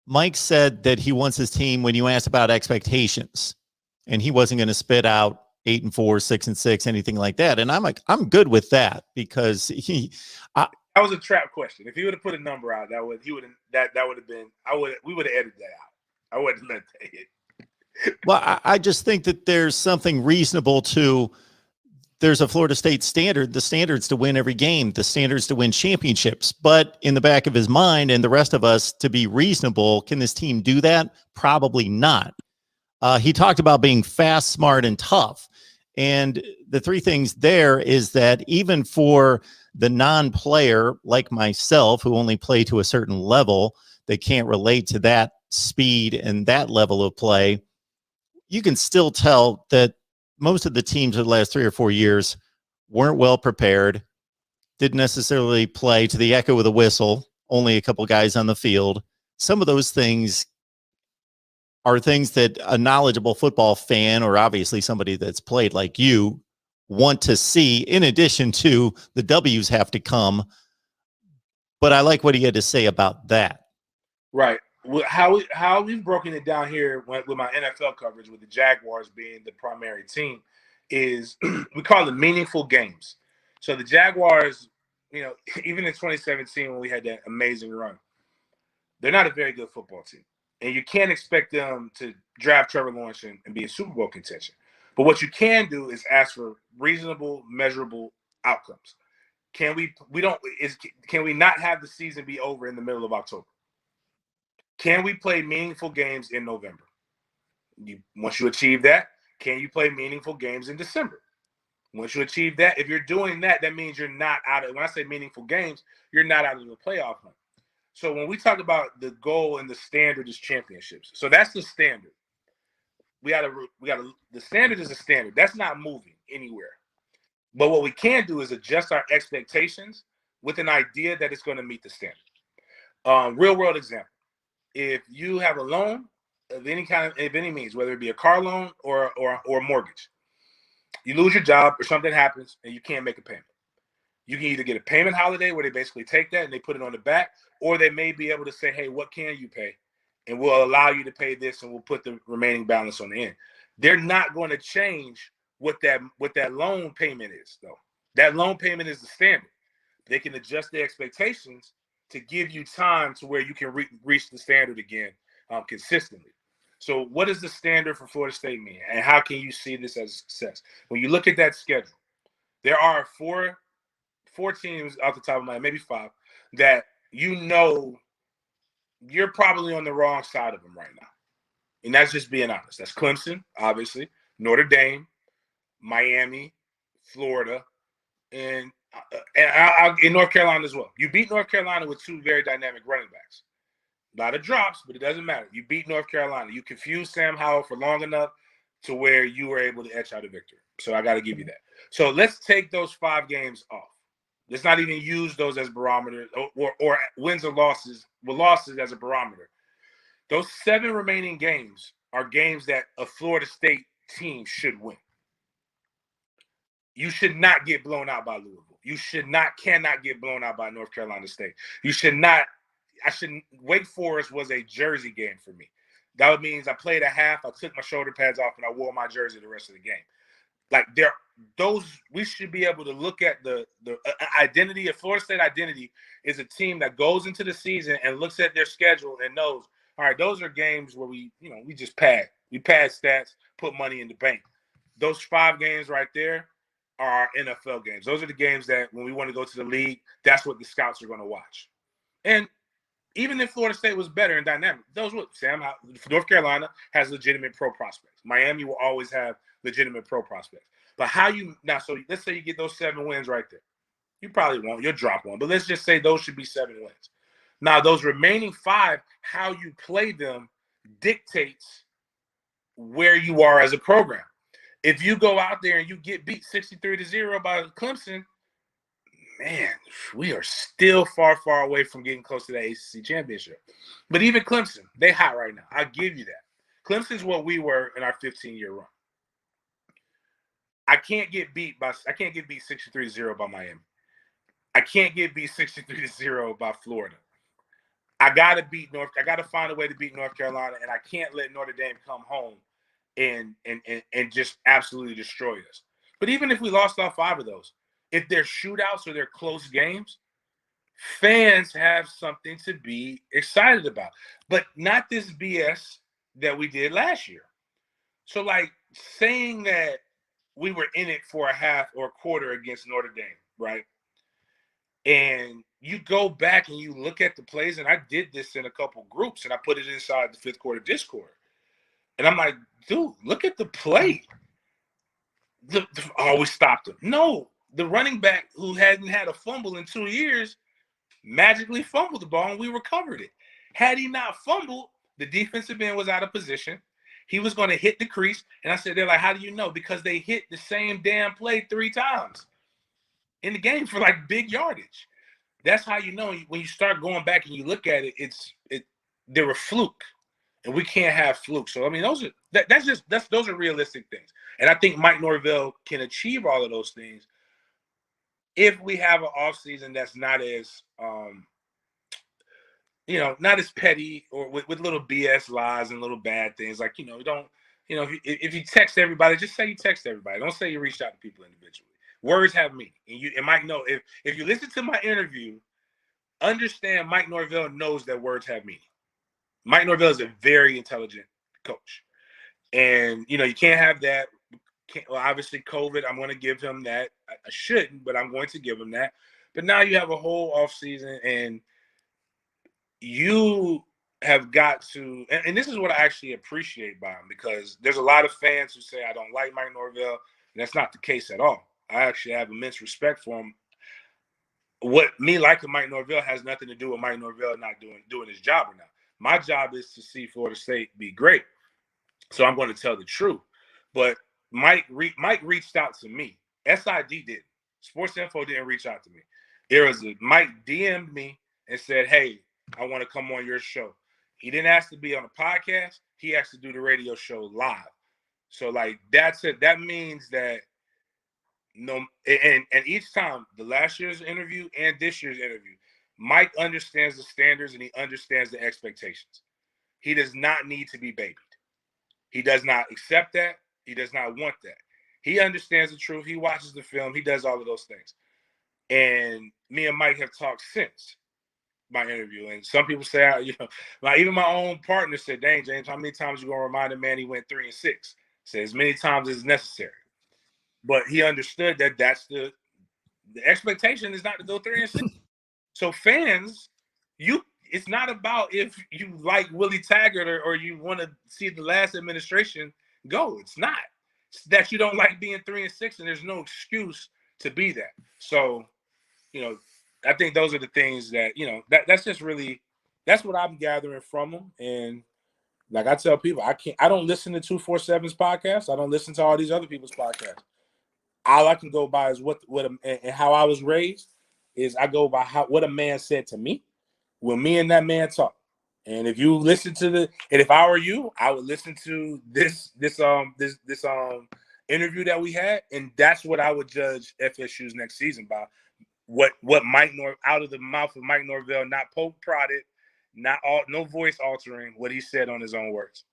Mike said that he wants his team, when you asked about expectations, and he wasn't going to spit out 8-4, 6-6, anything like that. And I'm like, I'm good with that because that was a trap question. If he would have put a number out, that would have been, we would have edited that out. I wouldn't let that hit. Well, I just think that there's something reasonable to. There's a Florida State standard. The standard's to win every game. The standard's to win championships. But in the back of his mind and the rest of us, to be reasonable, can this team do that? Probably not. He talked about being fast, smart, and tough. And the three things there is that even for the non-player like myself, who only play to a certain level, they can't relate to that speed and that level of play, you can still tell that most of the teams of the last 3 or 4 years weren't well prepared, didn't necessarily play to the echo of the whistle, only a couple guys on the field. Some of those things are things that a knowledgeable football fan, or obviously somebody that's played like you, want to see, in addition to the W's have to come. But I like what he had to say about that. Right. How we've broken it down here with my NFL coverage, with the Jaguars being the primary team, is we call them meaningful games. So the Jaguars, even in 2017 when we had that amazing run, they're not a very good football team. And you can't expect them to draft Trevor Lawrence and be in Super Bowl contention. But what you can do is ask for reasonable, measurable outcomes. Can we not have the season be over in the middle of October? Can we play meaningful games in November? Once you achieve that, can you play meaningful games in December? Once you achieve that, if you're doing that, that means you're not out of, when I say meaningful games, you're not out of the playoff hunt. So when we talk about the goal and the standard is championships. So that's the standard. The standard is a standard. That's not moving anywhere. But what we can do is adjust our expectations with an idea that it's going to meet the standard. Real world example. If you have a loan of any kind, of any means, whether it be a car loan or a mortgage, you lose your job or something happens and you can't make a payment. You can either get a payment holiday where they basically take that and they put it on the back, or they may be able to say, hey, what can you pay? And we'll allow you to pay this and we'll put the remaining balance on the end. They're not going to change what that loan payment is, though. That loan payment is the standard. They can adjust their expectations to give you time to where you can reach the standard again consistently. So what does the standard for Florida State mean? And how can you see this as a success? When you look at that schedule, there are four teams off the top of my head, maybe 5, that you're probably on the wrong side of them right now. And that's just being honest. That's Clemson, obviously, Notre Dame, Miami, Florida, and in North Carolina as well. You beat North Carolina with 2 very dynamic running backs. A lot of drops, but it doesn't matter. You beat North Carolina. You confused Sam Howell for long enough to where you were able to etch out a victory. So I got to give you that. So let's take those 5 games off. Let's not even use those as barometers or wins or losses, with losses as a barometer. Those 7 remaining games are games that a Florida State team should win. You should not get blown out by Louisville. You cannot get blown out by North Carolina State. Wake Forest was a jersey game for me. That means I played a half, I took my shoulder pads off, and I wore my jersey the rest of the game. Like we should be able to look at the identity of Florida State. Identity is a team that goes into the season and looks at their schedule and knows, all right, those are games where we just pad. We pad stats, put money in the bank. Those 5 games right there are our NFL games. Those are the games that when we want to go to the league, that's what the scouts are going to watch. And even if Florida State was better and dynamic, North Carolina has legitimate pro prospects. Miami will always have legitimate pro prospects. But so let's say you get those 7 wins right there. You probably won't. You'll drop one. But let's just say those should be 7 wins. Now, those remaining 5, how you play them dictates where you are as a program. If you go out there and you get beat 63-0 by Clemson, man, we are still far, far away from getting close to that ACC championship. But even Clemson, they hot right now. I'll give you that. Clemson's what we were in our 15-year run. I can't get beat 63-0 by Miami. I can't get beat 63-0 by Florida. I gotta find a way to beat North Carolina, and I can't let Notre Dame come home and just absolutely destroy us. But even if we lost all 5 of those, if they're shootouts or they're close games, fans have something to be excited about. But not this BS that we did last year. So, like, saying that we were in it for a half or a quarter against Notre Dame, right? And you go back and you look at the plays, and I did this in a couple groups, and I put it inside the fifth quarter Discord. And I'm like, dude, look at the play. We stopped him. No, the running back who hadn't had a fumble in 2 years magically fumbled the ball, and we recovered it. Had he not fumbled, the defensive end was out of position. He was going to hit the crease. And I said, they're like, how do you know? Because they hit the same damn play 3 times in the game for like big yardage. That's how you know when you start going back and you look at it, they're a fluke. And we can't have flukes. So I mean, those are realistic things. And I think Mike Norvell can achieve all of those things if we have an offseason that's not as not as petty or with little BS lies and little bad things. Like, if you text everybody, just say you text everybody. Don't say you reached out to people individually. Words have meaning. And Mike know if you listen to my interview, understand Mike Norvell knows that words have meaning. Mike Norvell is a very intelligent coach. And, you can't have that. Obviously, COVID, I'm going to give him that. I shouldn't, but I'm going to give him that. But now you have a whole offseason, and you have got to, and this is what I actually appreciate by him, because there's a lot of fans who say I don't like Mike Norvell, and that's not the case at all. I actually have immense respect for him. What me liking Mike Norvell has nothing to do with Mike Norvell not doing his job or not. My job is to see Florida State be great. So I'm going to tell the truth. But Mike reached out to me. SID didn't. Sports Info didn't reach out to me. Mike DM'd me and said, hey, I want to come on your show. He didn't ask to be on a podcast. He asked to do the radio show live. So, like, that's it. That means that and each time, the last year's interview and this year's interview, Mike understands the standards and he understands the expectations. He does not need to be babied. He does not accept that. He does not want that. He understands the truth. He watches the film. He does all of those things. And me and Mike have talked since my interview. And some people say, even my own partner said, dang, James, how many times you going to remind a man he went 3-6? Say as many times as necessary. But he understood that that's the expectation is not to go 3-6. So fans, it's not about if you like Willie Taggart or you want to see the last administration go. It's not. It's that you don't like being 3-6, and there's no excuse to be that. So, I think those are the things that, that's just really, that's what I'm gathering from them. And like I tell people, I don't listen to 247's podcast. I don't listen to all these other people's podcasts. All I can go by is and how I was raised is I go by what a man said to me when me and that man talk. And if you listen to and if I were you, I would listen to this interview that we had, and that's what I would judge FSU's next season by. What Mike out of the mouth of Mike Norvell, not poke prodded, no voice altering, what he said on his own words.